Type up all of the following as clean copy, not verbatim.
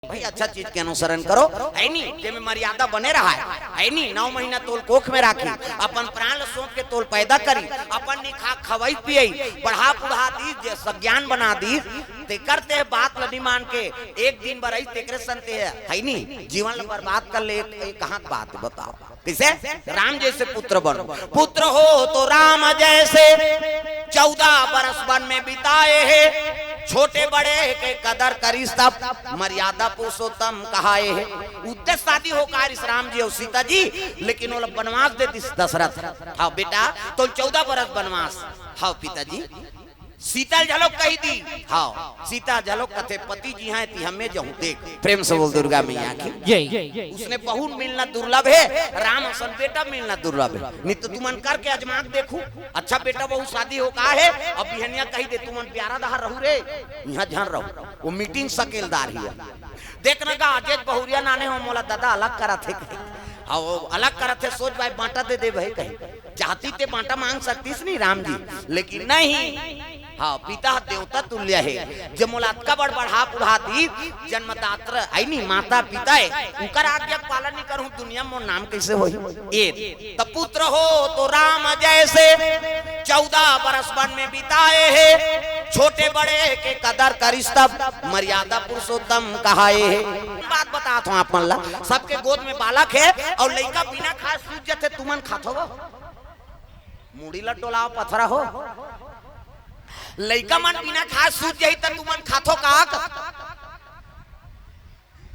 भाई अच्छा चीज के अनुसरण करो है नी जे में मर्यादा बने रहा है नी 9 महीना तोल कोख में राखी अपन प्राण सौंप के तोल पैदा करी अपन निखा खवाई पियई बढ़ा बुढ़ा दी जे सज्ञान बना दी ते करते बात लनी मान के एक दिन बरई तेकरे संते है नी जीवन बर्बाद कर ले कहां बात बताओ किसे राम जैसे पुत्र बनो पुत्र हो तो राम जैसे 14 बरस वन में बिताए है छोटे बड़े के कदर करी सब मर्यादा पुरुषोत्तम कहाए है उद्देश्य शादी हो कार इस राम जी और सीता जी लेकिन वो वनवास दे दशरथ हाँ बेटा तो 14 बरस वनवास हाँ पिताजी सीता झलक कही दी हाँ सीता झलक कथे पति जी हैं ती हमें जहूं देख प्रेम से बोल दुर्गा मैया की उसने बहू मिलना दुर्लभ है राम असन बेटा मिलना दुर्लभ है नहीं तो तुमन करके अजमाक देखू अच्छा बेटा बहू शादी हो का है अब बिहनिया कही दे तुमन प्यारा दहार रहू रे यहाँ झन रहो वो मीटिंग सकेलदार ही है देखने का अजय बहुरिया नाने हो मोला दादा अलग करा थे वो अलग करा थे सोच भाई बांटा दे भाई कहीं चाहती ते बांटा मांग सकती नहीं राम जी लेकिन नहीं हाँ पिता देवता तुल्य है जब मुलाका बड़ बढ़ा बुढ़ा दी जन्मदात्र आई नहीं माता पिता है उनका आज्ञा पालन नहीं करूं दुनिया में नाम कैसे हो तब पुत्र हो तो राम जैसे 14 बरस वन में बिताए है छोटे बड़े के कदर करिस तब मर्यादा पुरुषोत्तम कहाए है बात बता हूं आप मल्ला सबके गोद में बालक है और लड़का बिना खाए सूझ जाते तुमन खातो मुड़ी लटोला पथरा हो लइका मन बिना खा सूझ जाई त तुमन खाथो का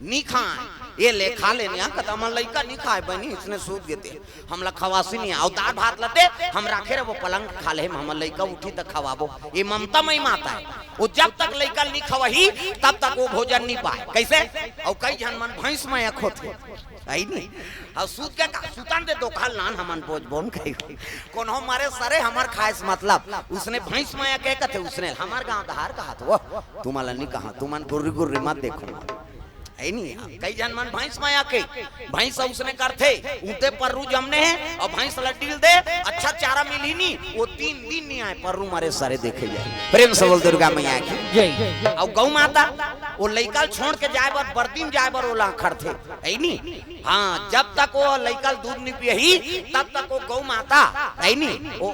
नी खाए ये ले खा लेने आ कदम लइका नी खाए बनी इसने सूझ गेते हमला खवासी नहीं आओ दाल भात लते हम राखे रे वो पलंग खा ले हम लइका उठी त खवाबो ये ममता मई माता है वो जब तक लइका नी खवही तब तक वो भोजन नहीं पाए कैसे और कई जन मन भैंस में खोथे आई नहीं और सूत के का सुतन दे दो खाल नान हमन बोझ बोन कही कौन हो मारे सरे हमार खाइस मतलब उसने भैंस में के कथे उसने हमार गांव दहार कहा तो तुम्हारा नहीं कहा तुमन गुर्री गुर्री मत देखो है नहीं कई जन मन भैंस माया के भैंस उसने करते ऊते पर्रू जमने हैं और भैंस लटील दे अच्छा चारा मिली नहीं वो 3 दिन नहीं आए पर्रू मारे सारे देखे जाए प्रेम से बोल दुर्गा मैया की और गौ माता वो लइकल छोड़ के जाए बर बर्दिन जाए बर ओला खड़ते है नहीं हाँ जब तक वो लइकल दूध नहीं पियही तब तक वो गौ माता है नहीं ओ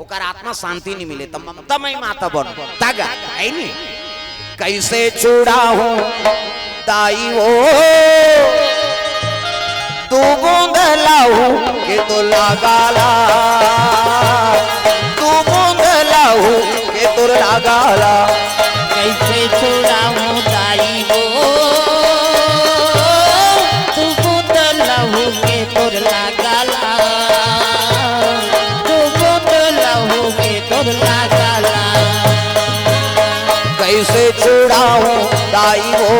ओकर आत्मा शांति नहीं मिले तब ममता मई माता बन तागा है नहीं कैसे छुड़ा हूं ताई हो तू बूंद लाऊ के तो लगाला तू बूंद लाऊ के तो लगाला कैसे छुड़ाऊं ताई हो तू बूंद लाऊ के तो लगाला तू बूंद लाऊ के तो लगाला कैसे छुड़ाऊं ताई हो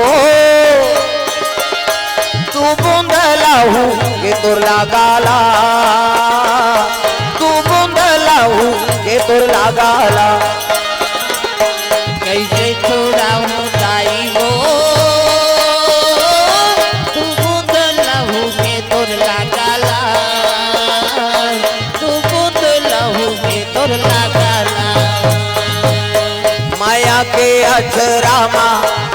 तू बूंद लाऊ के तुर लगाला तू बूंद लाऊ के तुर लगाला कैसे छुड़ाऊं ताई हो तू बूंद लाऊ के तुर लगाला तू बूंद लाऊ के तुर लगाला माया के अछरामा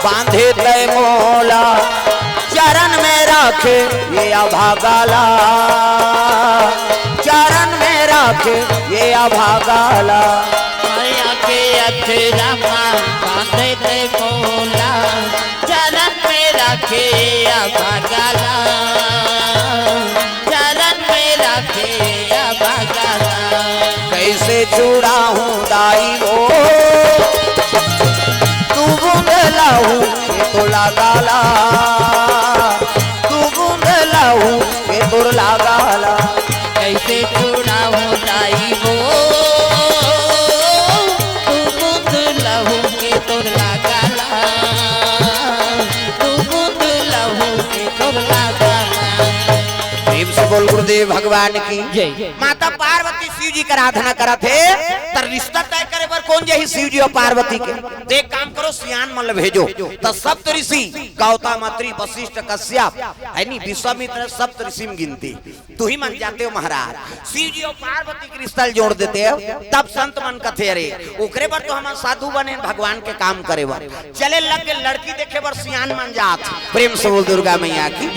बांधे तय मोला चरण में राखे ये अभागाला चरण में राखे ये अभागाला माया के अछरामा बांधे तय मोला चरण में राखे अभागाला चरण में राखे अभागाला कैसे छुड़ा हूँ दाई हो तू बूंद लाऊ के तो लगाला तू बूंद लाऊ के तो लगाला कैसे छुड़ाऊं ताई हो तू बूंद लाऊ के तोर लगाला तू बूंद लाऊ के तोर लगाला प्रेम से बोल गुरुदेव महादेव भगवान की जय। माता पार्वती शिव जी का आराधना करा थे तर रिश्ता तय करे पर कौन जही शिव जी और पार्वती के। तो एक काम करो सियान मल भेजो तो सप्त ऋषि गौतम अत्रि वशिष्ठ कश्यप है नी विश्वामित्र सप्त ऋषि में गिनती तू ही मन जाते हो महाराज। शिव जी और पार्वती के रिश्ता जोड़ देते हो तब संत मन कथे अरे ओकरे पर तो हम साधु बने भगवान के काम करे बर चले लग के लड़की देखे बर सियान मन जात। प्रेम से बोल दुर्गा मैया की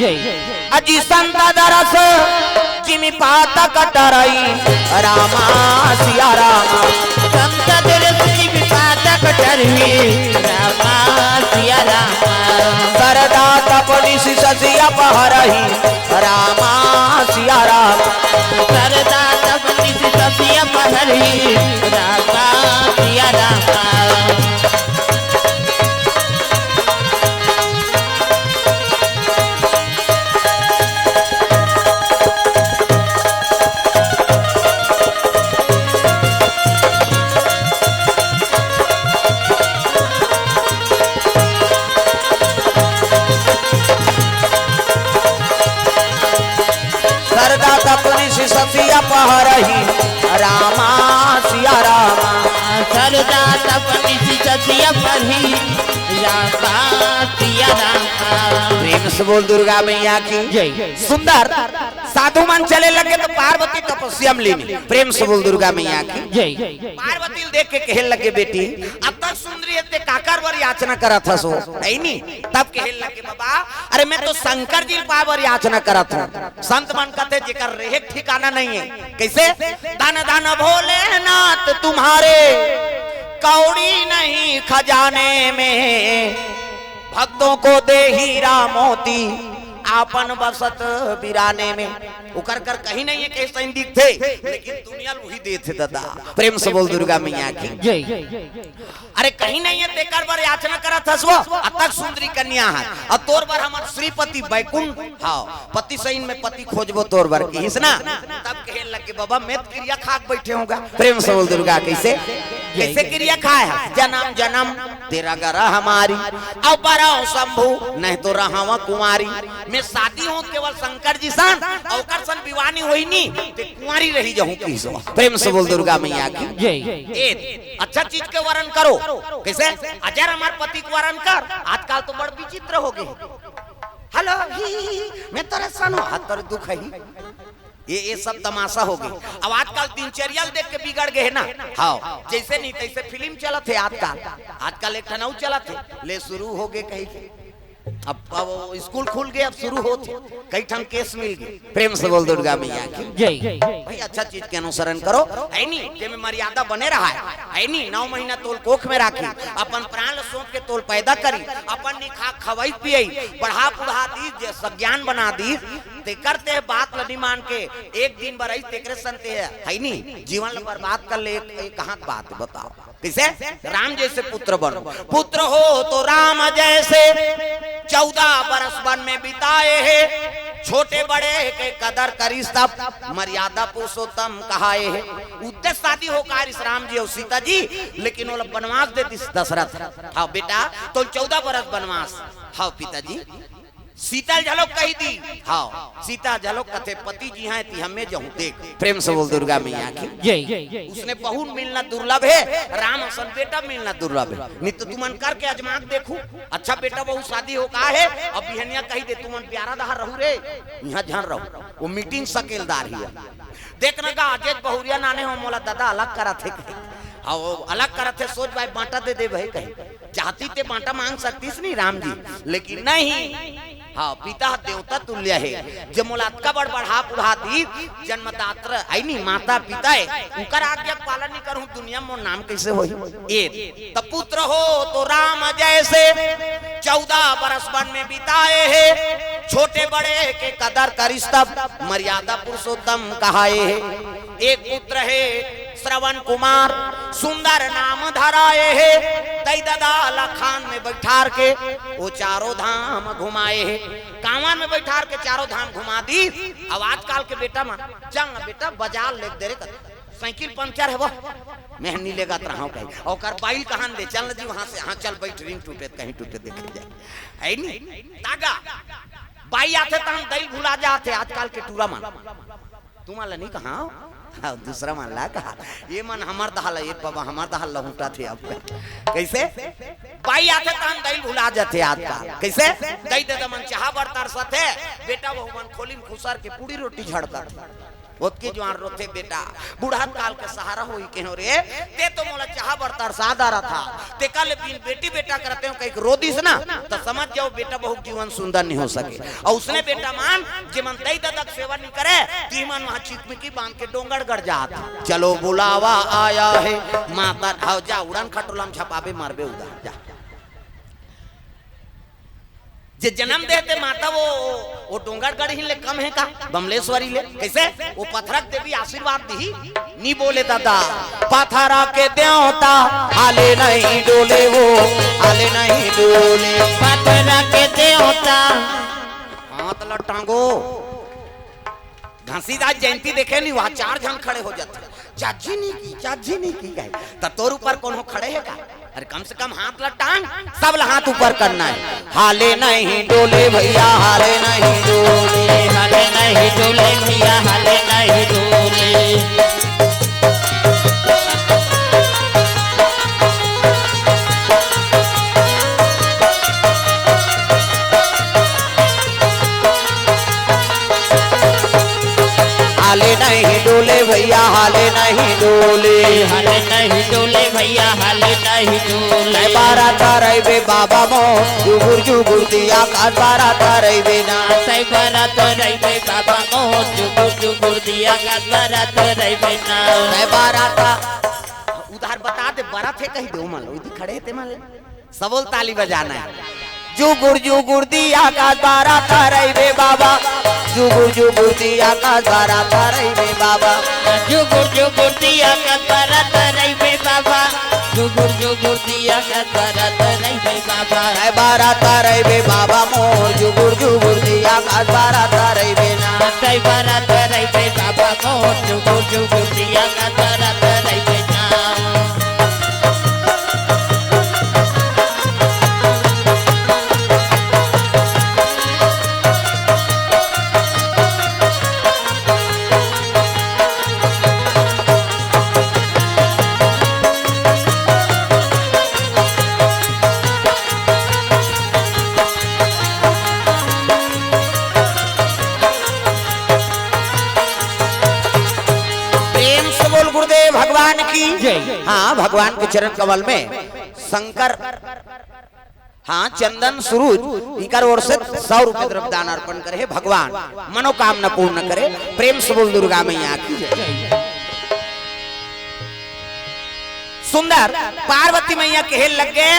अजी संत दरस जिमी पाता कटरई रामा सिया रामा संत दरस जिमी पाता कटरई रामा सिया रामा सरदा तपनी सिसिया पहरही रामा सिया रामा सरदा तपनी सिसिया पहरही रामा सिया रामा। ससिया पहरही रामा सिया रामा सरदा तपनी ससिया पहरही रामा सिया रामा। प्रेम से बोल दुर्गा मैया की जय। सुंदर साधु मन चले लगे तो पार्वती तपस्या में लीनी। प्रेम से बोल दुर्गा मैया की जय। पार्वती देख के कहने लगे बेटी अब तक सुंदरी इतने काकर वर याचना करा था सो नहीं नी तब कहने लगे बाबा अरे मैं तो शंकर जी पावर याचना करा था। संत मन कहते जिकर रहे ठिकाना नहीं है कैसे दान दान भोलेनाथ तुम्हारे कौड़ी नहीं खजाने में भक्तों को दे हीरा मोती आपन बसत बिराने में उकर कर कहीं नहीं है कैसे दिखते लेकिन दुनिया वही देते दादा। प्रेम से बोल दुर्गा मैया की जय। अरे कहीं नहीं है तेकर बार याचना करा था सो अतक सुंदरी कन्या है और तोर बार हमार श्रीपति बैकुंठ हां पति सैन में पति खोजबो तोर बार की हिसना तब कहे लगे बाबा मैं क्रिया खाक बैठे होगा। प्रेम से बोल दुर्गा कैसे कैसे क्रिया खाए जन्म जन्म तेरा गरा हमारी अब बराओ शंभु नहीं तो रहावा कुमारी मैं शादी हूँ केवल शंकर जी सन और सन विवानी होई नी ते कुंवारी रही जाऊं किसो। प्रेम से बोल दुर्गा मैया की जय। अच्छा चीज के वर्णन करो कैसे अजर हमार पति को वर्णन कर आजकल तो बड़ विचित्र हो गए हेलो मैं तेरे सन हाथ पर दुख है ये सब तमाशा हो गई। अब आजकल दिनचर्या देख के बिगड़ गए ना हाँ जैसे नहीं तैसे फिल्म चलत है आजकल एक ठनाऊ चलत है ले शुरू हो गए कहीं अब स्कूल खुल गए अब शुरू होते कई ठन केस मिल गए। प्रेम से बोल दुर्गा मैया की जय। भाई अच्छा चीज के अनुसरण करो है नी जेमे मर्यादा बने रहा है नी 9 महीना तोल कोख में राखी अपन प्राण सोच के तोल पैदा करी अपन निखा खवाई पियई बढ़ा पुढ़ा दी ज्ञान बना दी ते करते बात लड़ी मान के एक दिन बरई तेकरे संते है नी जीवन बर्बाद कर ले कहां बात बताओ कैसे राम जैसे पुत्र बनो पुत्र हो तो राम जैसे 14 बरस वन में बिताए है छोटे बड़े के कदर करी सब मर्यादा पुरुषोत्तम कहाए है उद्देश्य शादी हो कार राम जी और सीता जी लेकिन वो वनवास दे दशरथ हाँ बेटा तो 14 बरस वनवास हाँ पिताजी सीता झलक कही दी हाँ सीता झलक कथे पति जी हैं ती हमें जाऊं देख। प्रेम से बोल दुर्गा मैया की जय। उसने बहू मिलना दुर्लभ है राम सन बेटा मिलना दुर्लभ है नहीं तो तुमन करके अजमाक देखू अच्छा बेटा बहू शादी हो का है अब बिहनिया कही दे तुमन प्यारा दहा रहू रे यहाँ झन रहू वो मीटिंग सकेलदार ही है देखना का अजय बहुरिया नाने हो मोला दादा अलग करा थे हाँ वो अलग करा थे सोच भाई बांटा दे भाई कहीं चाहती ते बांटा मांग सकतीस नहीं राम जी लेकिन नहीं हाँ पिता देवता तुल्य है जब मुलात्का बड़ बढ़ा पुढ़ा दी जन्मदात्र है नहीं माता पिता है उनका आज्ञा पालन नहीं करूं दुनिया में नाम कैसे हो तब पुत्र हो तो राम जैसे 14 बरस वन में बिताए है छोटे बड़े के कदर करिस तब मर्यादा पुरुषोत्तम कहाए है एक पुत्र है श्रवण कुमार सुंदर नाम धराए है तई दादा लखान में बैठार के वो चारों धाम घुमाए है कांवन में बैठार के चारों धाम घुमा दी। अब आजकल के बेटा मा चल बेटा बाजार ले दे रे साइकिल पंचर है वो मैं नहीं लेगा रहा कहीं और कर बाइल कहां दे चल जी वहां से हां चल बैठ रिंग टूटे कहीं टूटे देख जाए है नहीं तागा बाई आते तो हम दही भुला जाते आजकल के टूरा मान तुम्हारा नहीं कहा हाँ, दूसरा मान ला कहा ये मन हमार दहाल ये बाबा हमार दहाल लहुटा थे आपका कैसे भाई आते तो हम दही भुला जाते आपका कैसे दही दे मन चाह बरतार साथे बेटा वो मन खोली में खुसार के पूरी रोटी झड़का ओतके जवान रोते बेटा बूढ़ा काल के सहारा होई के हो रे ते तो मोला चाह बरतार सादा रहा था ते कल बेटी बेटा करते हो कहीं रो दिस ना तो समझ जाओ बेटा बहुत जीवन सुंदर नहीं हो सके और उसने बेटा मान जे मन दई ददक सेवा नहीं करे ती मन वहां चिकमिकी बांध के डोंगर गड़ जात चलो बुलावा आया है माता हाउ जा उड़ान खटोलाम छपाबे मारबे उदा जा जे जन्म देते माता वो डोंगरगढ़ ही ले कम है का बमलेश्वरी ले कैसे वो पथरक देवी आशीर्वाद दी नी बोले दादा पथरा के देवता हाले नहीं डोले वो हाले नहीं डोले पथरा के देवता हाथ लटांगो घासीदास जयंती देखे नहीं वहां 4 जन खड़े हो जाते चाची नहीं की गए तोर ऊपर कौन हो खड़े है का अरे कम से कम हाथ लटांग सब हाथ ऊपर करना है हाले नहीं डोले भैया हाले नहीं डोले हाले नहीं डोले भैया हाले नहीं डोले हाले नहीं डोले भैया हाले नहीं डोले हाले नहीं डोले भैया हाले नहीं डोले बारा तारे बे बाबा मो जुगुर दिया का बारा तारे बे ना सै बारा तारे बे बाबा मो जुगुर दिया का बारा तारे बे ना सै बारा ता उधार बता दे बारा थे कहीं दो मान लो इधर खड़े थे मान सबोल ताली बजाना है जुगुर दिया का बारा तारे बे बाबा जुगुर दिया का बारा तारे बे बाबा जुगुर दिया का बारा तारे बे बाबा जुगुर दिया का बारा तारे बे बाबा है बारा तारे बे बाबा मोर जुगुर दिया का बारा तारे बे ना सै बारा तारे बे बाबा मोर जुगुर दिया का बारा तारे बे ना भगवान की हाँ भगवान के चरण कमल में शंकर हाँ चंदन सुरूज इनकर ओर से 100 रुपए द्रव्य दान अर्पण करे भगवान मनोकामना पूर्ण करे प्रेम से बोल दुर्गा मैया की सुंदर पार्वती मैया के लग गए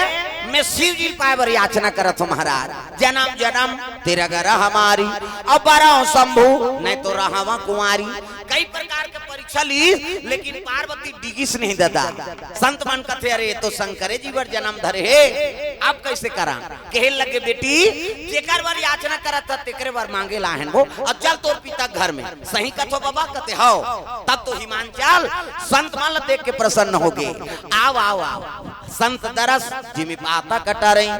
मैं शिव जी पाए बर याचना करत हूँ महाराज जन्म जन्म तेरा गरा हमारी अब बरा शंभु नहीं तो रहावा कुंवारी कई प्रकार के परीक्षा ली लेकिन पार्वती डिगिस नहीं दादा संत मन कथे अरे तो शंकरे जी बर जन्म धरे है अब कैसे करा कहे लगे बेटी जेकर बार याचना करत था तेकरे बार मांगे लाहन वो अब चल तोर पिता घर में सही कथो बाबा कथे हो तब तो हिमांचल संत मन देख के प्रसन्न हो गए आओ आओ आओ संत दरस जिमी पाता कटा रही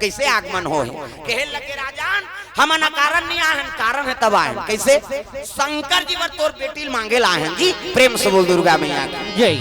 कैसे आगमन हो कहे लगे राजान हम ना कारण नहीं आए कारण है तब आए कैसे शंकर जी वर तोर बेटी मांगे लाए जी प्रेम से बोल दुर्गा मैया की जय।